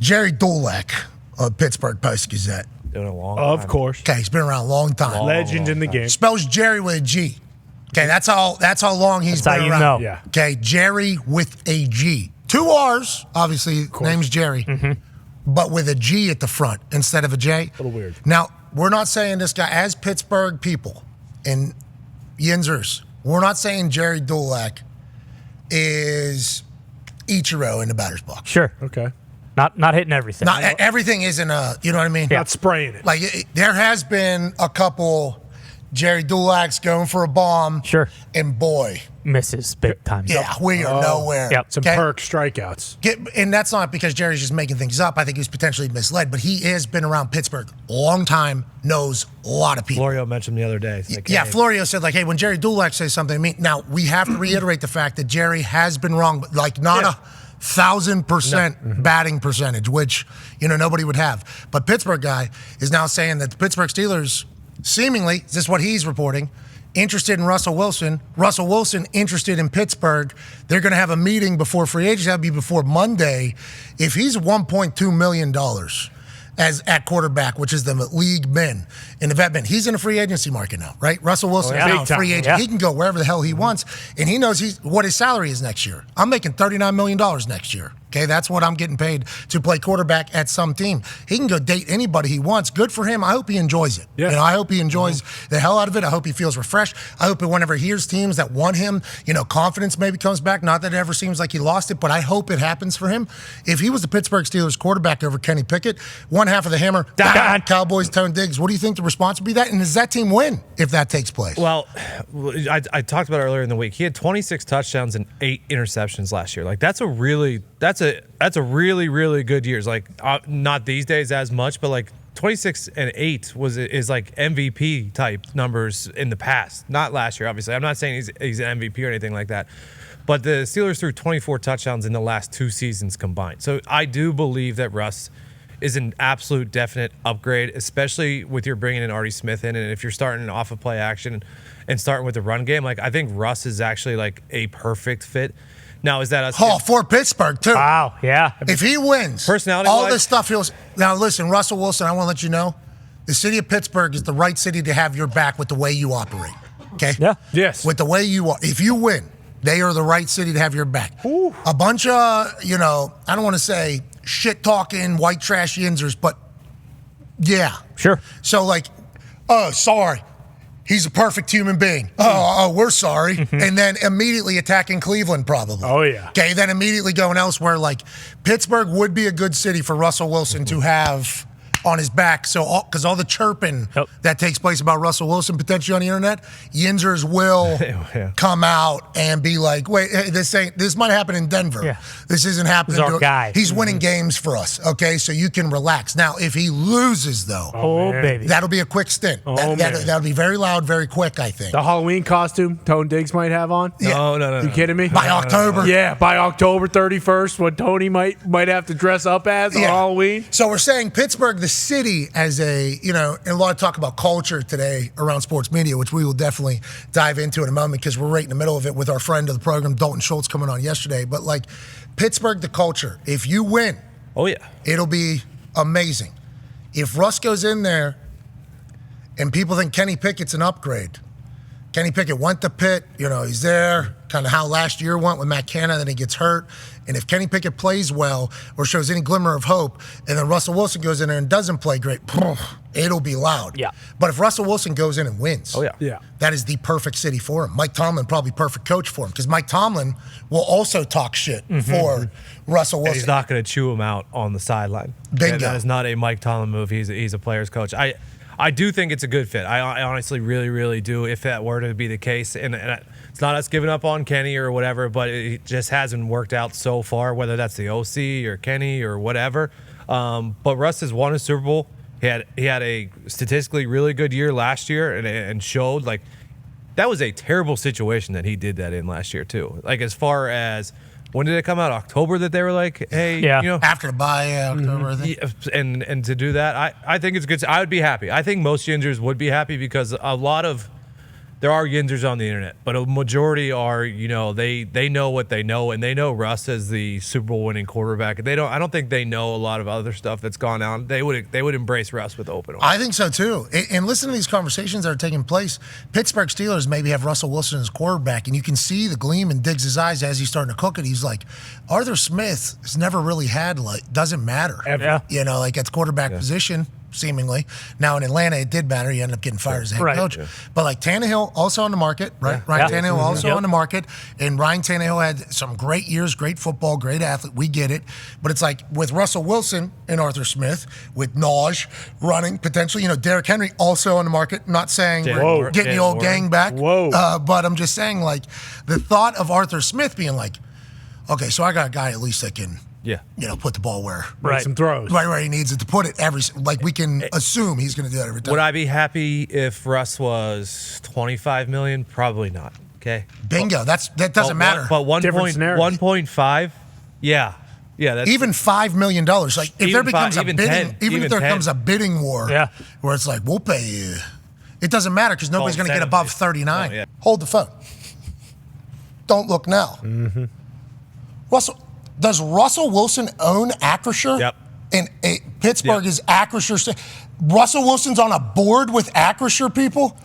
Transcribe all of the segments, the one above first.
Jerry Dulac of Pittsburgh Post-Gazette. Doing a long Of time. course. Okay, he's been around a long time. Legend in the game. Spells Jerry with a G. Okay, that's how long he's That's been how you around. know. Yeah. Okay, Jerry with a G. 2 R's, obviously, name's Jerry, but with a G at the front instead of a J. A little weird. Now, we're not saying this guy, as Pittsburgh people and Yinzers, we're not saying Jerry Dulac is Ichiro in the batter's box. Sure. Okay. Not hitting everything. Not everything isn't you know what I mean? Not spraying it. Like, there has been a couple Jerry Dulacs going for a bomb. Sure. And boy, Misses big time. yeah, we are nowhere. Yep. Some Okay? perk strikeouts. And that's not because Jerry's just making things up. I think he was potentially misled, but he has been around Pittsburgh a long time, knows a lot of people. Florio mentioned the other day. It's like, Yeah, hey, Florio said, like, hey, when Jerry Dulac says something, I mean, now we have to reiterate the fact that Jerry has been wrong, but like not 1,000% batting percentage, which, nobody would have. But Pittsburgh guy is now saying that the Pittsburgh Steelers, seemingly, this is what he's reporting, interested in Russell Wilson. Russell Wilson interested in Pittsburgh. They're going to have a meeting before free agency. That'll be before Monday. If he's $1.2 million as at quarterback, which is the league min and the vet min, he's in a free agency market now, right? Russell Wilson is now a free agent. Yeah. He can go wherever the hell he wants, and he knows what his salary is next year. I'm making $39 million next year. Okay, that's what I'm getting paid to play quarterback at some team. He can go date anybody he wants. Good for him. I hope he enjoys it. Yeah. I hope he enjoys the hell out of it. I hope he feels refreshed. I hope that whenever he hears teams that want him, confidence maybe comes back. Not that it ever seems like he lost it, but I hope it happens for him. If he was the Pittsburgh Steelers quarterback over Kenny Pickett, one half of the hammer, Dahn. Cowboys, Tone Diggs, what do you think the response would be that? And does that team win if that takes place? Well, I talked about it earlier in the week. He had 26 touchdowns and 8 interceptions last year. Like that's a really really good years. Like not these days as much, but like 26 and 8 is like MVP type numbers in the past. Not last year, obviously. I'm not saying he's an MVP or anything like that. But the Steelers threw 24 touchdowns in the last 2 seasons combined. So I do believe that Russ is an absolute definite upgrade, especially with your bringing in Artie Smith in, and if you're starting off of play action and starting with the run game, like I think Russ is actually like a perfect fit. Now, is that us? For Pittsburgh, too. Wow, yeah. If he wins, Personality-wise? all this stuff feels. Now, listen, Russell Wilson, I want to let you know, the city of Pittsburgh is the right city to have your back with the way you operate. Okay? Yeah. Yes. With the way you are. If you win, they are the right city to have your back. Ooh. A bunch of, I don't want to say shit-talking, white trash yinzers, but yeah. Sure. So, like, oh, sorry. He's a perfect human being. Oh, we're sorry. And then immediately attacking Cleveland, probably. Oh, yeah. Okay, then immediately going elsewhere. Like, Pittsburgh would be a good city for Russell Wilson to have on his back. So, because all the chirping that takes place about Russell Wilson potentially on the internet, Yinzers will come out and be like, wait, this might happen in Denver. Yeah. This isn't happening. This is our guy. He's winning games for us, okay? So you can relax. Now, if he loses, though, Oh, baby. that'll be a quick stint. That'll be very loud, very quick, I think. The Halloween costume Tone Diggs might have on. No. You kidding me? By October. Yeah, by October 31st, what Tony might have to dress up as on Halloween. So we're saying Pittsburgh, the city, as a, and a lot of talk about culture today around sports media, which we will definitely dive into in a moment because we're right in the middle of it with our friend of the program, Dalton Schultz, coming on yesterday. But like Pittsburgh, the culture, if you win, it'll be amazing. If Russ goes in there and people think Kenny Pickett's an upgrade, Kenny Pickett went to Pitt, he's there, kind of how last year went with Matt Canada, then he gets hurt. And if Kenny Pickett plays well or shows any glimmer of hope, and then Russell Wilson goes in there and doesn't play great, it'll be loud. Yeah. But if Russell Wilson goes in and wins, Yeah. that is the perfect city for him. Mike Tomlin, probably perfect coach for him, because Mike Tomlin will also talk shit for Russell Wilson. And he's not going to chew him out on the sideline. Bingo. That is not a Mike Tomlin move. He's a player's coach. I do think it's a good fit. I honestly really, really do, if that were to be the case. And it's not us giving up on Kenny or whatever, but it just hasn't worked out so far, whether that's the OC or Kenny or whatever. But Russ has won a Super Bowl. He had a statistically really good year last year and showed, like, that was a terrible situation that he did that in last year, too. Like, as far as, when did it come out? October that they were like, hey, after the bye, October, I think. And to do that, I think it's good. I would be happy. I think most Gingers would be happy because a lot of there are yinzers on the internet, but a majority are, they know what they know, and they know Russ as the Super Bowl winning quarterback. I don't think they know a lot of other stuff that's gone on. They would embrace Russ with open arms. I think so too. And listen to these conversations that are taking place. Pittsburgh Steelers maybe have Russell Wilson as quarterback, and you can see the gleam in Diggs' eyes as he's starting to cook it. He's like, Arthur Smith has never really had, doesn't matter. Ever. Yeah. At quarterback position. Seemingly. Now in Atlanta, it did matter. He ended up getting fired as a head coach. Yeah. But Tannehill also on the market, right? Yeah. Ryan Tannehill also on the market. And Ryan Tannehill had some great years, great football, great athlete. We get it. But it's like with Russell Wilson and Arthur Smith, with Naj running potentially, Derrick Henry also on the market. Not saying we're getting the old gang back. But I'm just saying, the thought of Arthur Smith being like, okay, so I got a guy at least that can put the ball where some throws. Right where he needs it to put it we can assume he's going to do that every time. Would I be happy if Russ was $25 million? Probably not. Okay. Bingo. That doesn't matter. But 1.5, yeah. Yeah, that's even $5 million. If there becomes a bidding war where it's like, we'll pay you. It doesn't matter because nobody's going to get above 39. Oh, yeah. Hold the phone. Don't look now. Mm-hmm. Does Russell Wilson own Acrisure? Yep. And Pittsburgh is Acrisure. Russell Wilson's on a board with Acrisure people.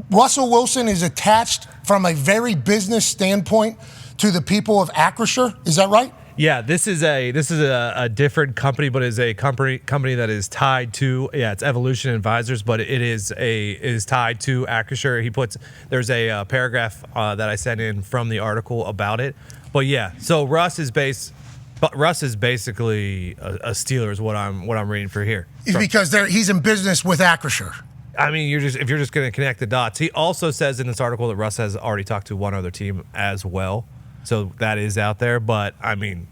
Russell Wilson is attached from a very business standpoint to the people of Acrisure. Is that right? Yeah, this is a different company, but is a company that is tied to it's Evolution Advisors, but it is tied to Acrisure. There's a paragraph that I sent in from the article about it. But yeah, so Russ is basically a Steeler is what I'm reading for here. Because he's in business with Acrisure. I mean, if you're just going to connect the dots. He also says in this article that Russ has already talked to one other team as well, so that is out there. But I mean,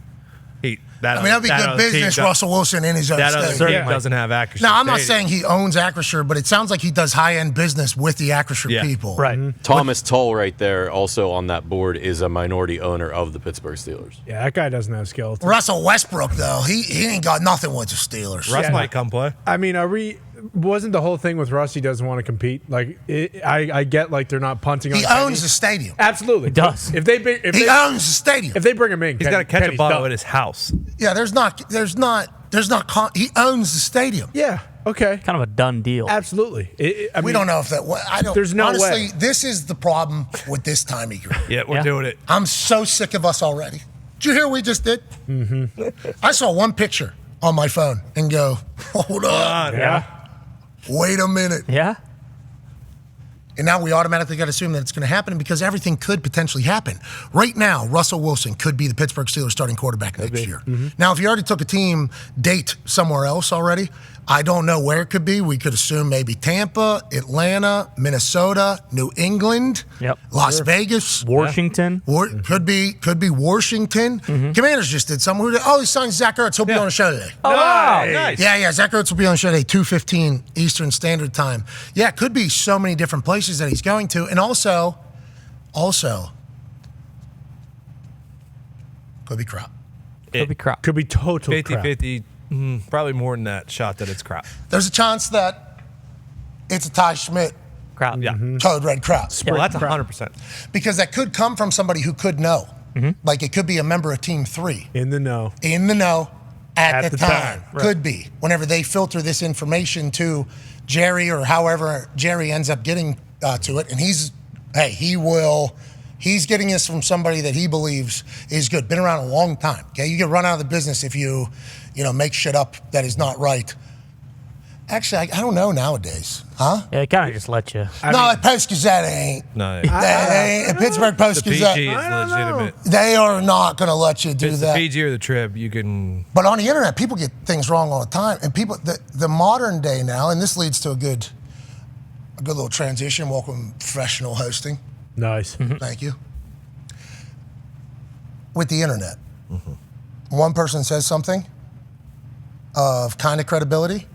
that'd be good business. Russell Wilson in his own that other state. team doesn't have Acrisure. Now, I'm not saying he owns Acrisure, but it sounds like he does high-end business with the Acrisure people. Right. Mm-hmm. Thomas Tull right there, also on that board, is a minority owner of the Pittsburgh Steelers. Yeah, that guy doesn't have skeleton. Russell Westbrook, though, he ain't got nothing with the Steelers. Russ might come play. I mean, wasn't the whole thing with Russ he doesn't want to compete? I get they're not punting on He owns the stadium. Absolutely. He does. He owns the stadium. If they bring him in, he's got to catch a ball at his house. Yeah, he owns the stadium. Yeah. Okay. Kind of a done deal. Absolutely. We don't know if that. I don't. There's no honestly, way. This is the problem with this time of year. Yeah, we're doing it. I'm so sick of us already. Did you hear what we just did? Mm-hmm. I saw one picture on my phone and go, hold on. Yeah. Wait a minute. Yeah. And now we automatically got to assume that it's going to happen because everything could potentially happen. Right now, Russell Wilson could be the Pittsburgh Steelers starting quarterback next year. Mm-hmm. Now, if you already took a team date somewhere else already, I don't know where it could be. We could assume maybe Tampa, Atlanta, Minnesota, New England, Las Vegas, Washington. Could be Washington. Mm-hmm. Commanders just did something. He signed Zach Ertz. He'll be on the show today. Oh, wow. Nice. Yeah. Zach Ertz will be on the show today, 2:15 Eastern Standard Time. Yeah, it could be so many different places that he's going to. And also, could be crap. Could be crap. Could be total 50-50. Probably more than that shot that it's crap. There's a chance that it's a Ty Schmidt Crap. Yeah. Code Red crap. Well, that's 100%. Because that could come from somebody who could know. Mm-hmm. Like it could be a member of Team 3. In the know. At the time. Right. Could be. Whenever they filter this information to Jerry or however Jerry ends up getting to it. And he's getting this from somebody that he believes is good. Been around a long time. Okay, you get run out of the business if you make shit up that is not right. Actually, I don't know nowadays, huh? Yeah, they kind of just let you. The Post-Gazette ain't. No, The Pittsburgh Post-Gazette. PG is legitimate. They are not going to let you do It's that. the PG or the Trib, you can. But on the internet, people get things wrong all the time, and people, the modern day now, and this leads to a good little transition. Welcome, professional hosting. Nice. Mm-hmm. Thank you. With the internet, one person says something of kind of credibility,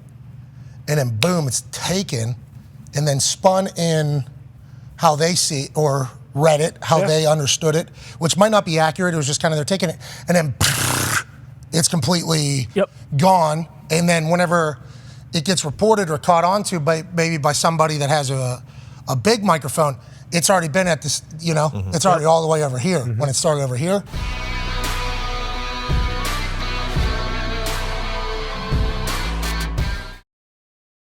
and then boom, it's taken and then spun in how they see or read it, how they understood it, which might not be accurate. It was just kind of they're taking it, and then it's completely gone. And then whenever it gets reported or caught onto by somebody that has a big microphone, it's already been at this, it's already all the way over here when it started over here.